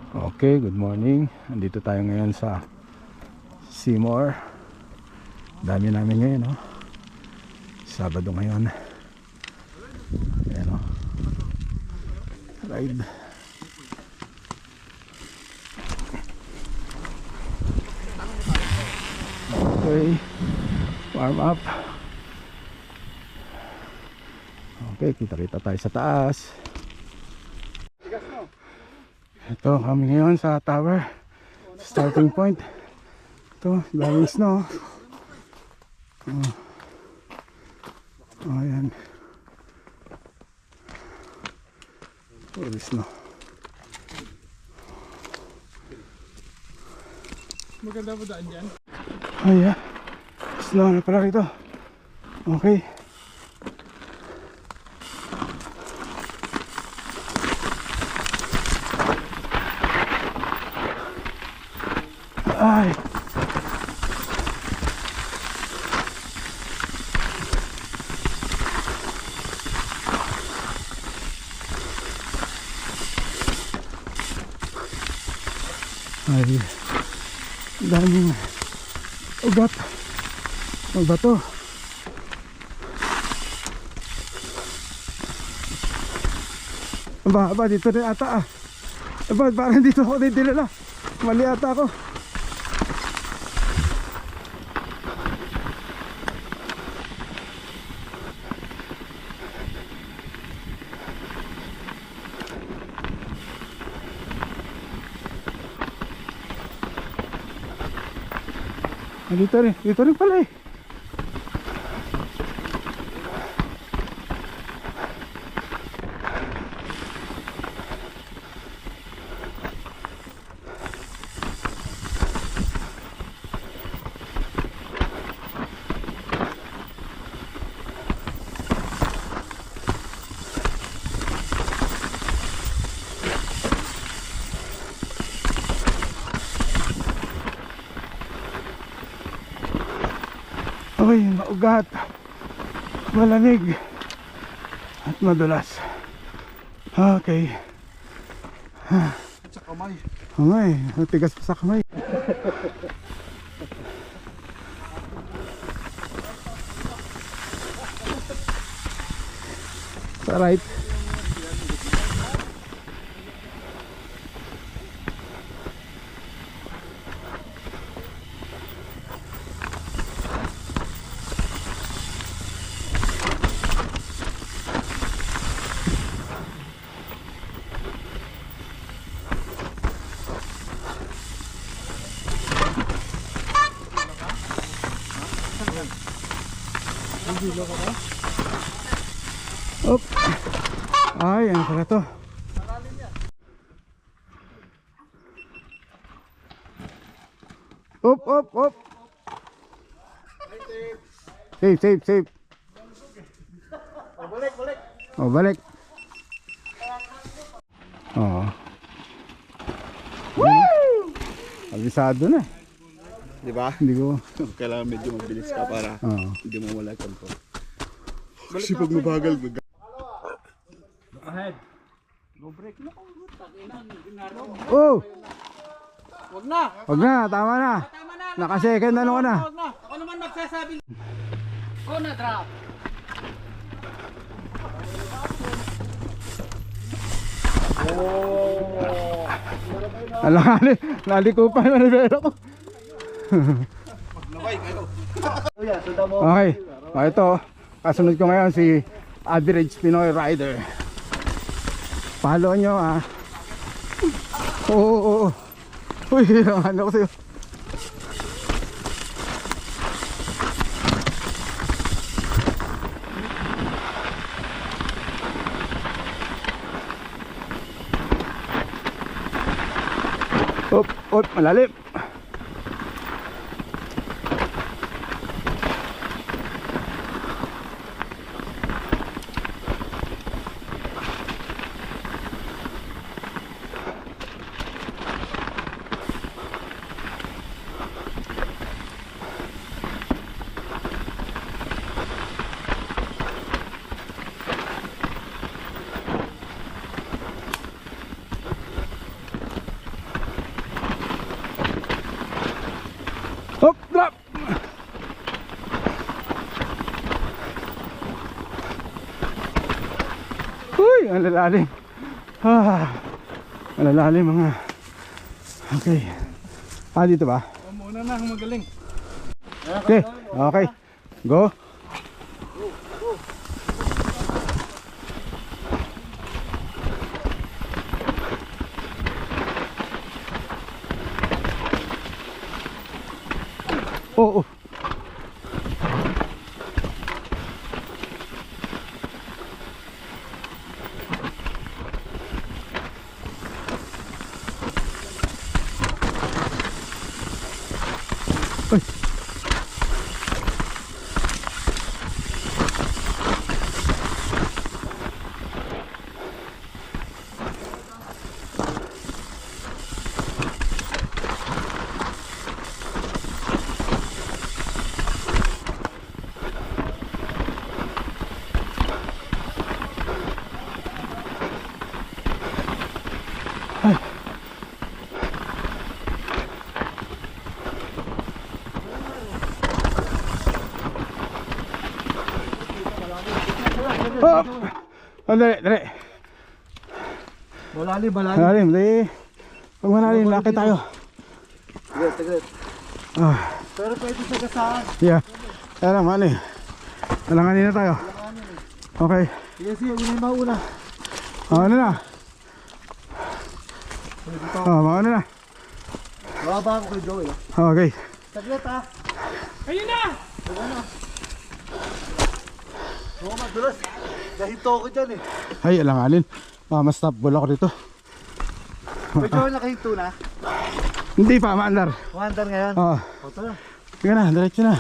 Okay, good morning. Andito tayo ngayon sa Seymour. Dami namin ngayon, no? Sabado ngayon. Ayan, no? Ride. Okay, warm up. Okay, kita-kita tayo sa taas. Ito kami ngayon sa tower, starting point. Ito, daming snow. Ayan. Puro snow. Maganda ba daan dyan? Ayan, snow na pala rito. Okay. Ay. Ay. Daming ugat. Magbato. Aba, dito rin ata ah. Aba, parang dito ako didilala. Mali ata ako. Dito rin pala eh. Uy, maugat, malamig at madulas. Okay. At sa kamay. Kamay, matigas pa sa kamay. Sa right. Op. Ay, ano pala to? Op. Safe. Balik. Oo. Woo! Abisado na. Di ba? Hindi ko. Kailangan medyo mabilis ka para hindi mo wala control. Kasi pag mabagal, Ahead. oh! Wag na. Wag na, tama na. Tama na. Naka-second ano ka na. Wag na. Ako naman magsasabi. Go na drop. Alam, naliko pa yung manibero ko. Maglaway kayo. Okay, ito, kasunod ko ngayon si Average Pinoy Rider. Follow nyo ah. Oo. Uy, ano ko sa'yo. Op, malalim. Hop, drop. Uy, ang lalalim. Ang lalalim mga. Okay. Dito ba? Muna na, magaling. Okay, okay. Go. Oh, oh. Uy. Oh! Oh, dali, dali. Malalim. Malalim, dali. Pag malalim, laki tayo. Saglit. Pero pwede sa gasaan. Yeah. Kaya lang, mali. Nalanganin na tayo. Okay. Sige, una yung mauna. Ano na? Mauna na. Bababa ako kay Joey. Okay. Saglit ha. Ayun na! Oo, madulas. Nahito ako dyan eh. Ay, alanganin. Mas-stop ball ako dito. May Joey nakahinto na. Hindi pa, maandar. Maandar ngayon. Oo. O, tara. Sige na, diretso na.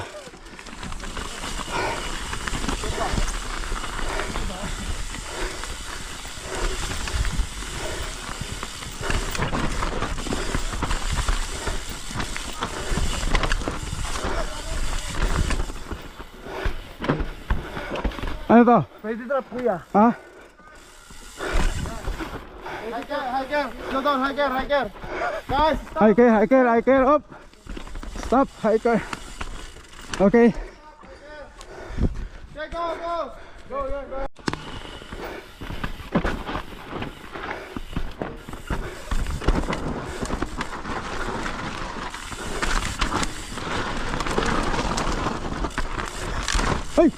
Ano to? Pwede drop kuya. Ha? Hiker. Slow down, hiker. Guys, Hiker, up. Stop, hiker. Okay. okay, go. Go. Ay!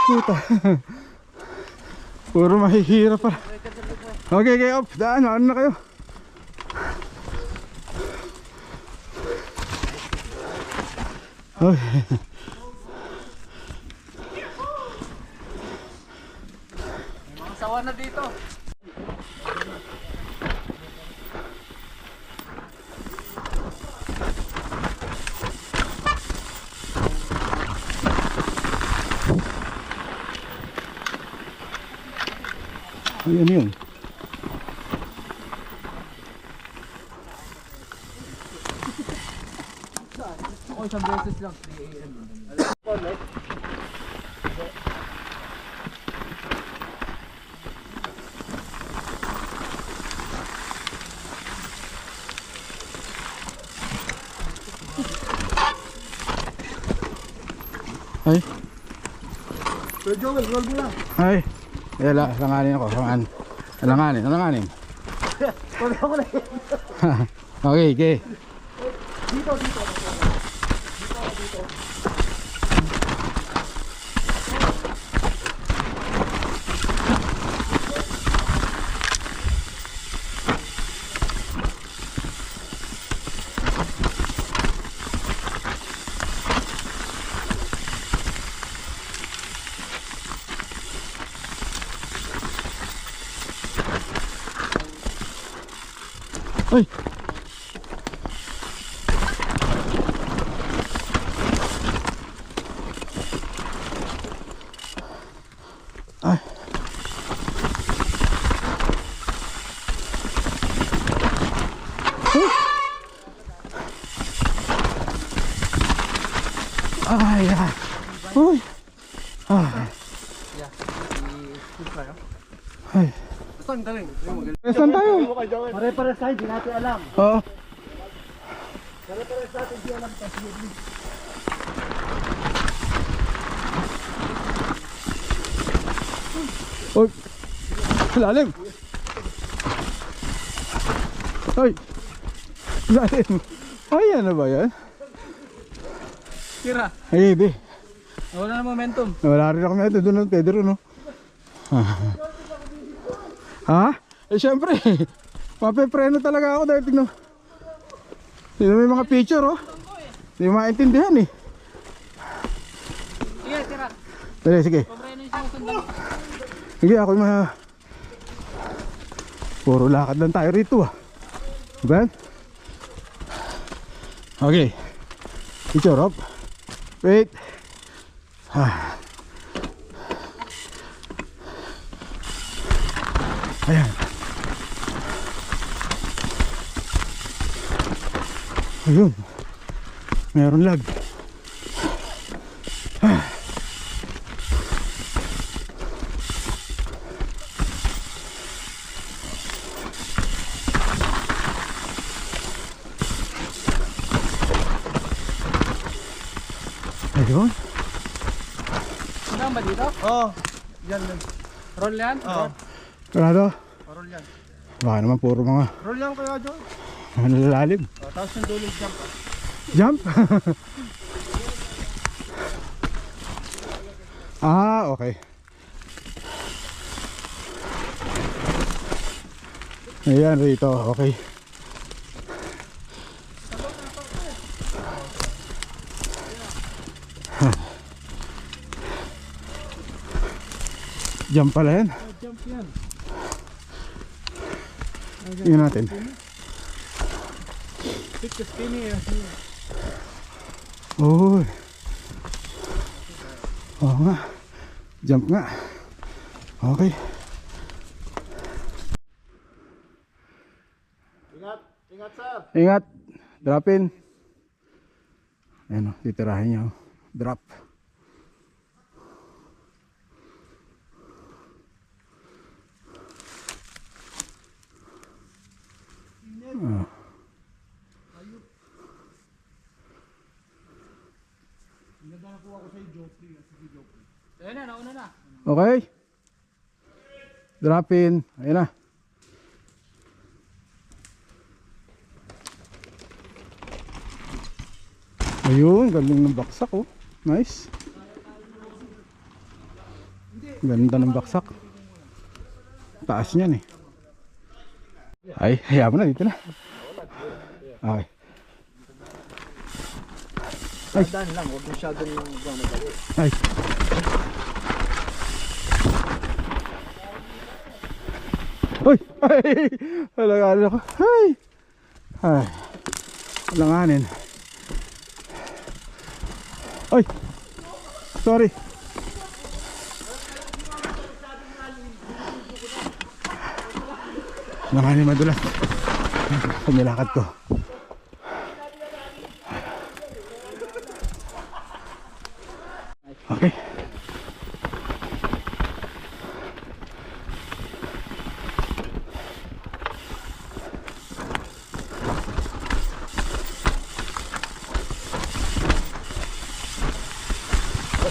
Puta. Puro mahihirap pa. Okay, up. Daan, ano na kayo? Okay. Mga sawa na dito. Ay, ano yun? Ako isang beses lang. 3 AM. Ay, Sir Joey, roll mo lang. ay. Langanin ako. Langanin. Roll ako na. Okay. Dito. Ay! Ay! Ay! Uy! Ay! Saan galing? Saan tayo? Pare-pare side, hindi natin alam. Oo. Uy! Lalim! Uy! Lalim! Ay, ano ba yan? Tira. Ay, di. Wala na momentum. Wala rin ako na ito. Doon ang Pedro, no? Ha? Eh, syempre. Mapepreno talaga ako dahil tignan. Tignan mo yung mga picture, oh. Hindi mo maintindihan, eh. Sige, tira. Dali, sige. Pabreno yung sinusundan. Sige, ako yung puro lakad lang tayo rito, ah. Ben? Okay. Picture up. Wait. Ayan. Ayun. Meron lag. Ayun. Saan ba dito? Oo. Yan lang. Roll yan? Oo. Karado? Roll yan. Baka naman puro mga Roll yan kaya John. nalalalim. Tapos yung dulo jump. Jump? Ah, okay. Ayan rito, okay. Jump pala yan. Jump yan. Tingnan natin. Pick the skinny. Uy. Oo nga. Jump nga. Okay. Ingat. Ingat sir. Ingat. Drop in. Ayan o. Titirahin niya. Drop. Ah. Ayun na, nauna na. Okay. Drop in. Ayan na. Ayun, galing ng baksak, oh. Nice. Ganda ng baksak. Taas niyan eh. Ay, hayaan mo na, dito na. Okay. Ay. Dan lang, huwag masyadong madali. Ay. Uy! Ay! Halanganin ako. Ay! Ay. Halanganin. Ay! Sorry. Halanganin madulas. Pumilakad ko. Okay.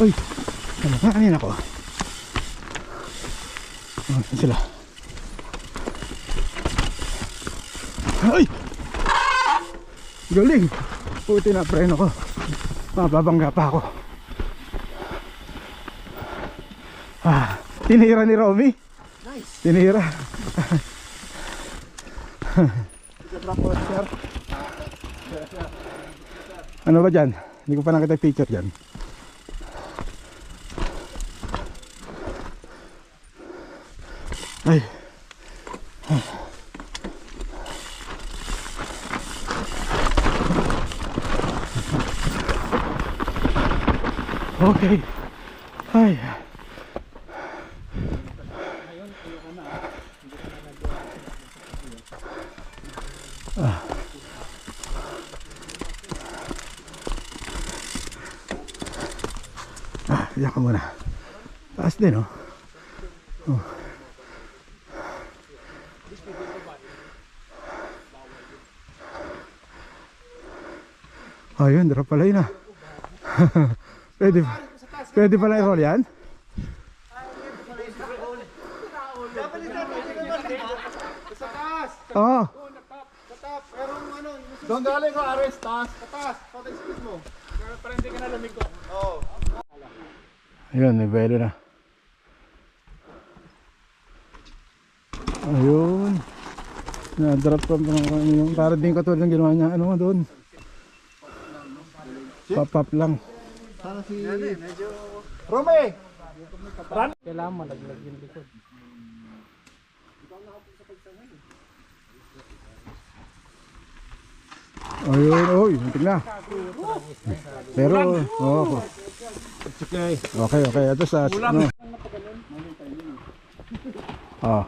Uy, kanin ako. Oh, sila. Ay! Galing! Puti na preno ko. Mababangga pa ako. Ah, tinira ni Romy. Nice. Tinira. Sir. Ano ba dyan? Hindi ko pa nakita picture dyan. Ay. Okay. Ay. Iyak ka muna. Taas din, oh. Oh. Ayun, drop pala yun ah. Pwede pala i-roll yan? Oo. Doon galing ko, Ares, taas. Taas, patay speed mo. Para hindi ka nalamig ko. Oo. Ayun, may belo na. Ayun. Na-drop pa yung para din katulad ng ginawa niya. Ano doon? Pop-up lang. Sana si... Rome! Kailangan malaglag yung likod. Ayun, oy, muntik na. Pero, oh. Okay, okay. Ito sa, ano. Ah.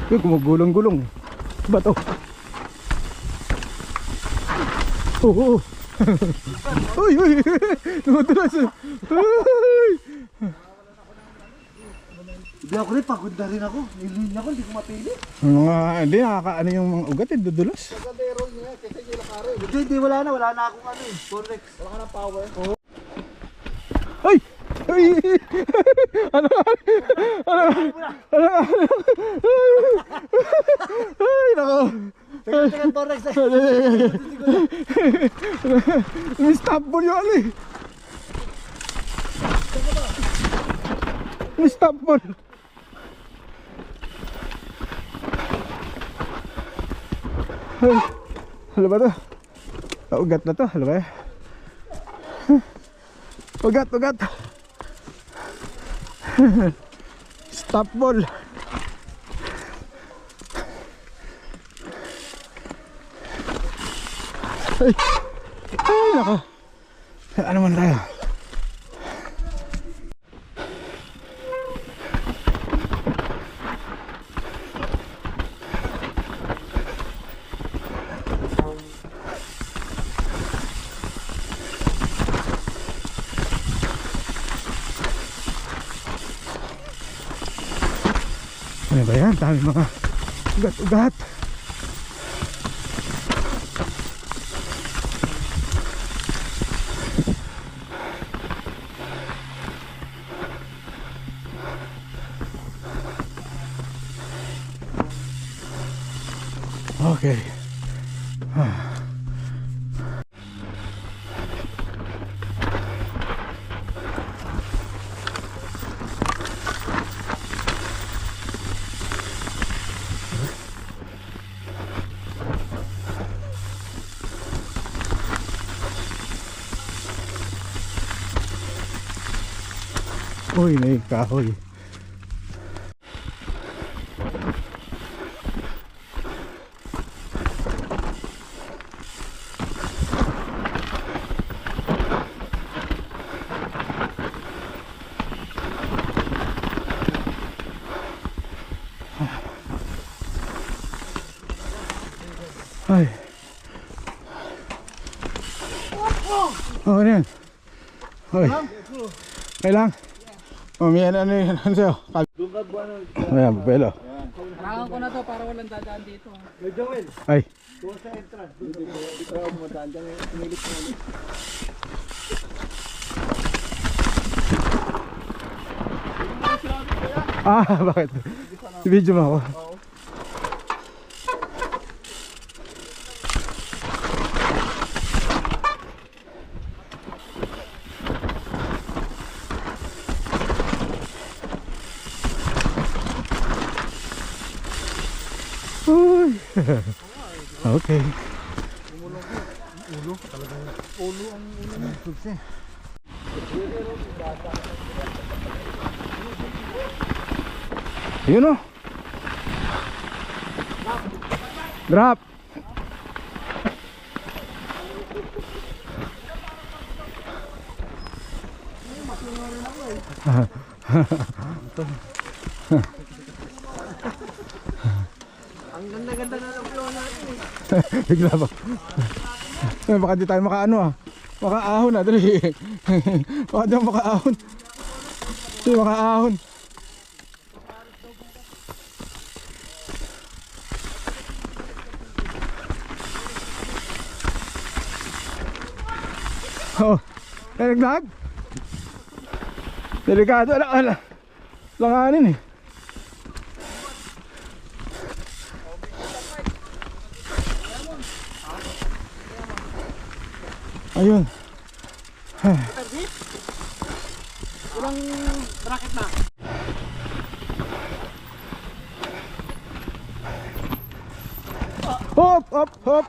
Uy, gumugulong-gulong. Bato. Oo. Uy, uy. Namatras. Uy. Hindi ako rin, pagod na rin ako. Nilinya ko, hindi ko mapili. Hindi, nakakaano yung mga ugat eh, dudulas. Pagkadero niya, kasi hindi lakari. Hindi, wala na akong ano eh. Correx. Wala ka ng power. Oo. Ay! Ay! Ano? Ano? Ano? Ay, nako! Teka, Correx. Ni-stop ball yung ano eh! Ni-stop ball! Ay, ano ba to? Ugat na to, ano ba eh? Ugat, ugat! Stop ball! Ay! Ay, nako! Ano man tayo? Ano ba yan? Dami mga ugat-ugat. Okay. Uy, may kahoy. Ay. Oh, ano yan? Hoy. Kailang? Oh, may ano yun? Ano sa'yo? Ayan, papelo. Harangan ko na to para walang dadaan dito. Joel, Ay. doon sa entrance. Dito ako madaan dyan. Pinilit ko ulit. Bakit? Video mo ako. Uy. Okay. Yun o. Drop. Ang ganda-ganda na ng flow natin eh. Bigla ba? Baka di tayo makaano ah. Makaahon na, dali. Baka daw makaahon. Hindi makaahon. Oh, naglag. Delikado, langanin eh. Ayun. Ilang bracket na? Hop, hop, hop.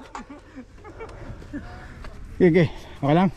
Okay, okay. Okay lang.